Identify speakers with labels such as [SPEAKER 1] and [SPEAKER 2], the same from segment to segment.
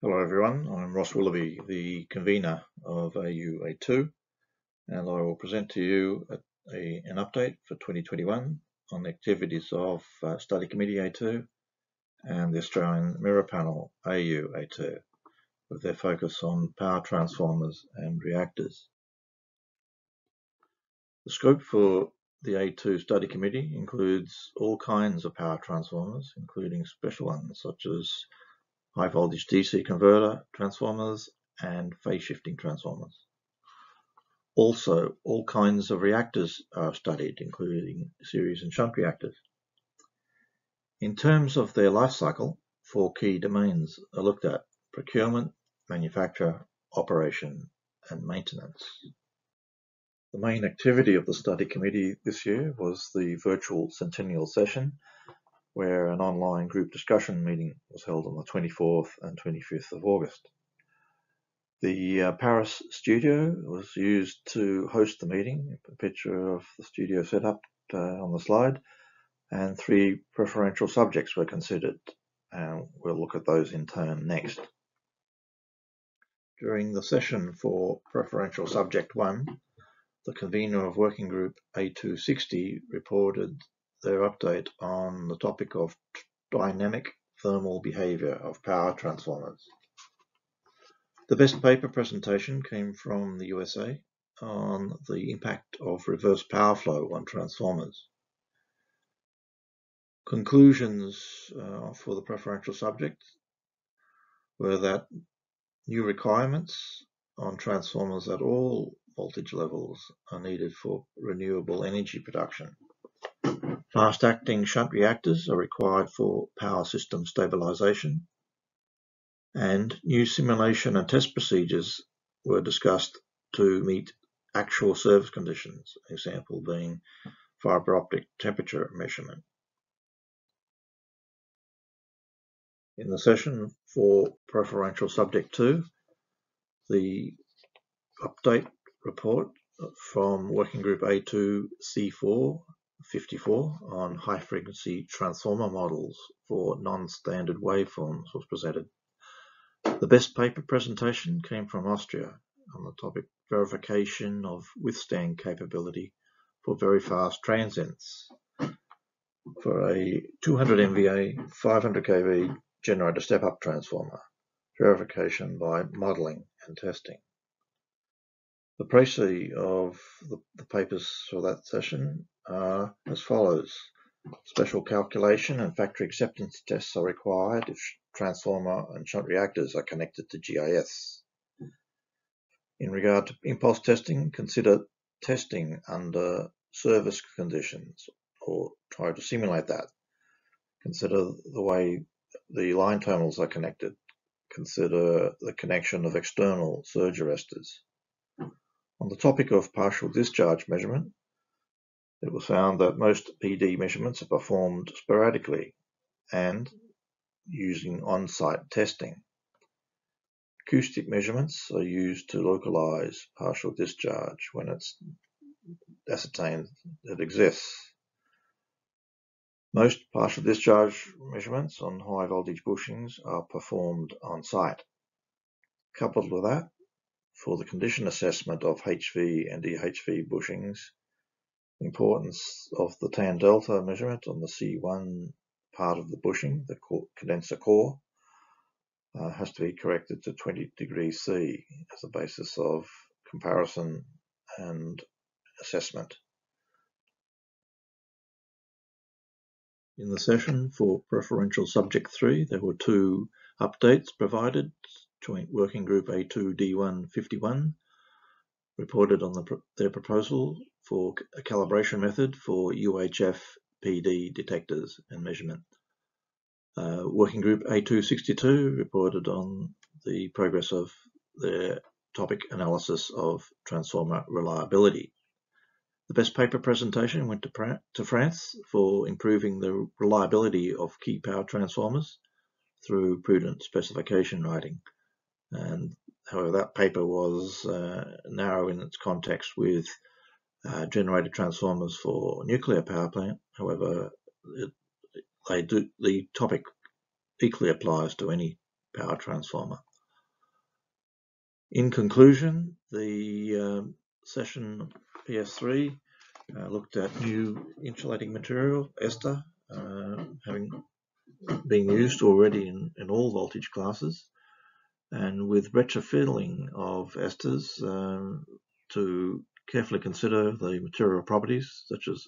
[SPEAKER 1] Hello everyone, I'm Ross Willoughby, the convener of AU-A2, and I will present to you an update for 2021 on the activities of Study Committee A2 and the Australian Mirror Panel AU-A2, with their focus on power transformers and reactors. The scope for the A2 Study Committee includes all kinds of power transformers, including special ones such as high voltage DC converter transformers and phase shifting transformers. Also, all kinds of reactors are studied, including series and shunt reactors. In terms of their life cycle, 4 key domains are looked at: procurement, manufacture, operation, and maintenance. The main activity of the study committee this year was the virtual centennial session, where an online group discussion meeting was held on the 24th and 25th of August. The Paris studio was used to host the meeting, a picture of the studio set up on the slide, and 3 preferential subjects were considered, and we'll look at those in turn next. During the session for preferential subject 1, the convener of working group A260 reported their update on the topic of dynamic thermal behavior of power transformers. The best paper presentation came from the USA on the impact of reverse power flow on transformers. Conclusions for the preferential subject were that new requirements on transformers at all voltage levels are needed for renewable energy production. Fast-acting shunt reactors are required for power system stabilization, and new simulation and test procedures were discussed to meet actual service conditions, an example being fiber optic temperature measurement. In the session for preferential subject 2, the update report from working group A2C4 54 on high frequency transformer models for non-standard waveforms was presented. The best paper presentation came from Austria on the topic verification of withstand capability for very fast transients for a 200 MVA 500 kV generator step-up transformer, verification by modelling and testing. The précis of the papers for that session are as follows. Special calculation and factory acceptance tests are required if transformer and shunt reactors are connected to GIS. In regard to impulse testing, consider testing under service conditions or try to simulate that. Consider the way the line terminals are connected. Consider the connection of external surge arresters. On the topic of partial discharge measurement, it was found that most PD measurements are performed sporadically and using on-site testing. Acoustic measurements are used to localize partial discharge when it's ascertained it exists. Most partial discharge measurements on high voltage bushings are performed on-site. Coupled with that, for the condition assessment of HV and EHV bushings, the importance of the tan delta measurement on the C1 part of the bushing, the condenser core, has to be corrected to 20 degrees C as a basis of comparison and assessment. In the session for preferential subject 3, there were 2 updates provided. Joint Working Group A2D151 reported on their proposal for a calibration method for UHF PD detectors and measurement. Working Group A262 reported on the progress of their topic analysis of transformer reliability. The best paper presentation went to France for improving the reliability of key power transformers through prudent specification writing. And however, that paper was narrow in its context with generator transformers for nuclear power plant. However, the topic equally applies to any power transformer. In conclusion, the session PS3 looked at new insulating material, ester, having been used already in all voltage classes, and with retrofilling of esters to carefully consider the material properties such as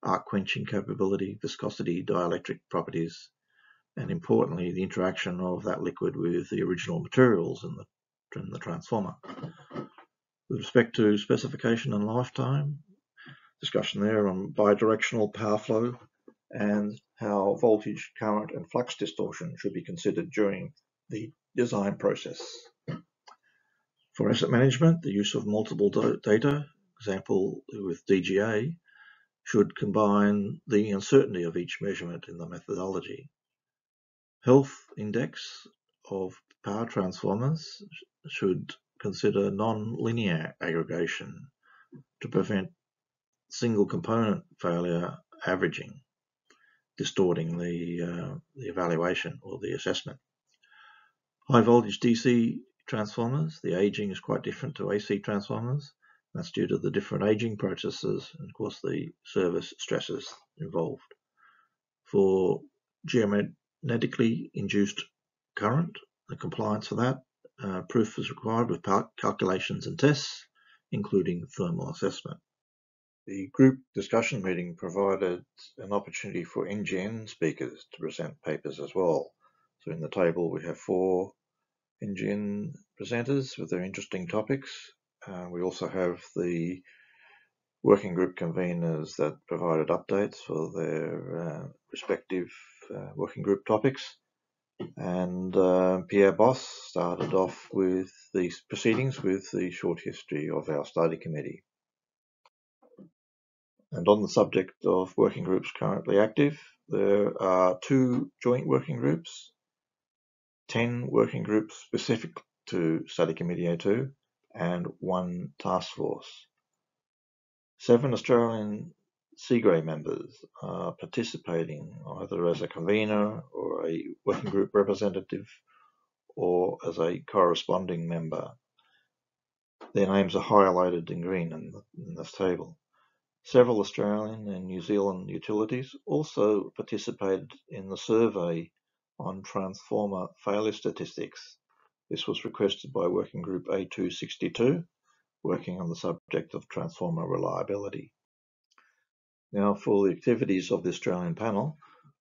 [SPEAKER 1] arc quenching capability, viscosity, dielectric properties, and importantly the interaction of that liquid with the original materials in the transformer. With respect to specification and lifetime, discussion there on bidirectional power flow and how voltage, current and flux distortion should be considered during the design process. For asset management, the use of multiple data, example with DGA, should combine the uncertainty of each measurement in the methodology. Health index of power transformers should consider non-linear aggregation to prevent single component failure averaging, distorting the evaluation or the assessment. High voltage DC transformers, the aging is quite different to AC transformers. That's due to the different aging processes and of course the service stresses involved. For geomagnetically induced current, the compliance for that, proof is required with calculations and tests, including thermal assessment. The group discussion meeting provided an opportunity for NGN speakers to present papers as well. So in the table we have 4 NGN presenters with their interesting topics. We also have the working group conveners that provided updates for their respective working group topics. And Pierre Boss started off with these proceedings with the short history of our study committee. And on the subject of working groups currently active, there are 2 joint working groups, 10 working groups specific to Study Committee A2, and 1 task force. 7 Australian CIGRE members are participating either as a convener or a working group representative or as a corresponding member. Their names are highlighted in green in this table. Several Australian and New Zealand utilities also participated in the survey on transformer failure statistics. This was requested by Working Group A262, working on the subject of transformer reliability. Now, for the activities of the Australian panel,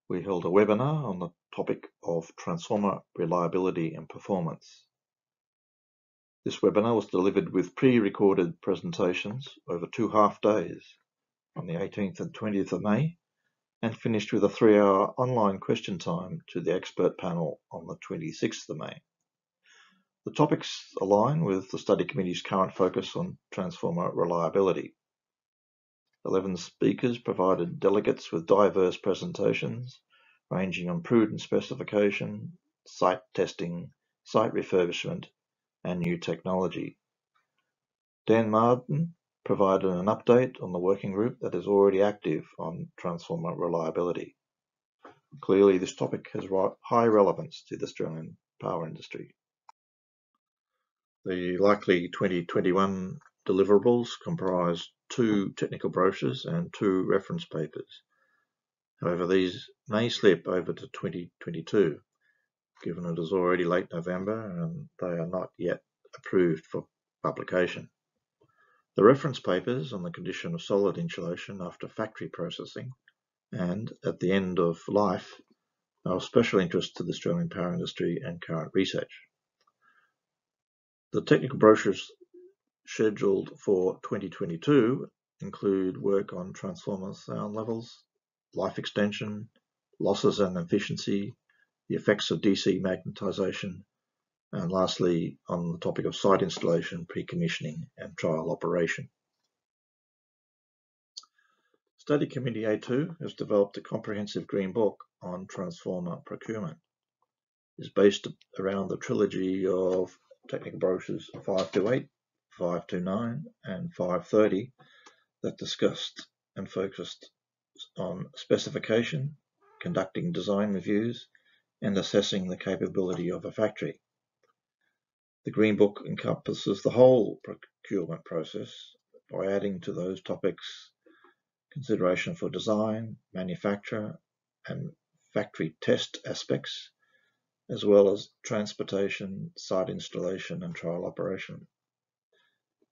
[SPEAKER 1] we held a webinar on the topic of transformer reliability and performance. This webinar was delivered with pre-recorded presentations over 2 half days on the 18th and 20th of May, and finished with a 3-hour online question time to the expert panel on the 26th of May. The topics align with the study committee's current focus on transformer reliability. 11 speakers provided delegates with diverse presentations, ranging on prudent specification, site testing, site refurbishment, and new technology. Dan Martin provided an update on the working group that is already active on transformer reliability. Clearly, this topic has high relevance to the Australian power industry. The likely 2021 deliverables comprise 2 technical brochures and 2 reference papers. However, these may slip over to 2022, given it is already late November and they are not yet approved for publication. The reference papers on the condition of solid insulation after factory processing and at the end of life are of special interest to the Australian power industry and current research. The technical brochures scheduled for 2022 include work on transformer sound levels, life extension, losses and efficiency, the effects of DC magnetisation, and lastly on the topic of site installation, pre-commissioning and trial operation. Study Committee A2 has developed a comprehensive green book on transformer procurement. It is based around the trilogy of technical brochures 528, 529 and 530 that discussed and focused on specification, conducting design reviews, and assessing the capability of a factory. The Green Book encompasses the whole procurement process by adding to those topics consideration for design, manufacture, and factory test aspects, as well as transportation, site installation, and trial operation.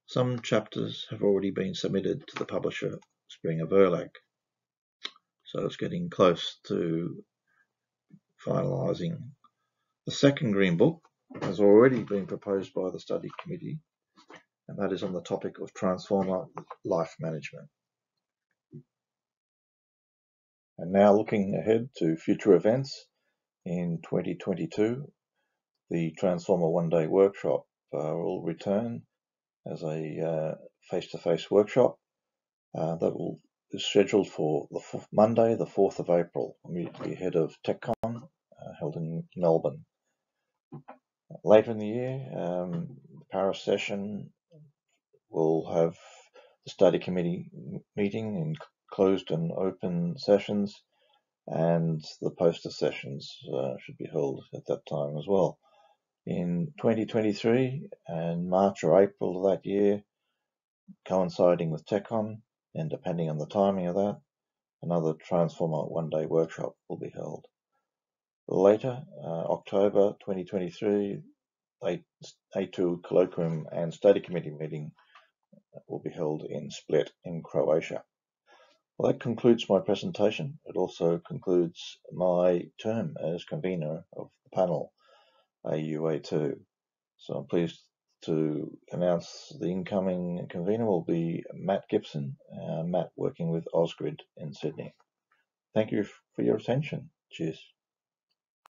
[SPEAKER 1] Some chapters have already been submitted to the publisher, Springer Verlag, so it's getting close to finalising. The second Green Book has already been proposed by the study committee, and that is on the topic of transformer life management. And now looking ahead to future events in 2022, the Transformer One-Day Workshop will return as a face-to-face workshop that is scheduled for Monday, the 4th of April, immediately ahead of TechCon held in Melbourne. Later in the year, the Paris session will have the study committee meeting in closed and open sessions, and the poster sessions should be held at that time as well. In 2023, and March or April of that year, coinciding with TechCon, and depending on the timing of that, another Transformer One-Day Workshop will be held. Later, October 2023, A2 Colloquium and Study Committee meeting will be held in Split in Croatia. Well, that concludes my presentation. It also concludes my term as convener of the panel, AUA2. So I'm pleased to announce the incoming convener will be Matt Gibson, Matt working with Ausgrid in Sydney. Thank you for your attention. Cheers.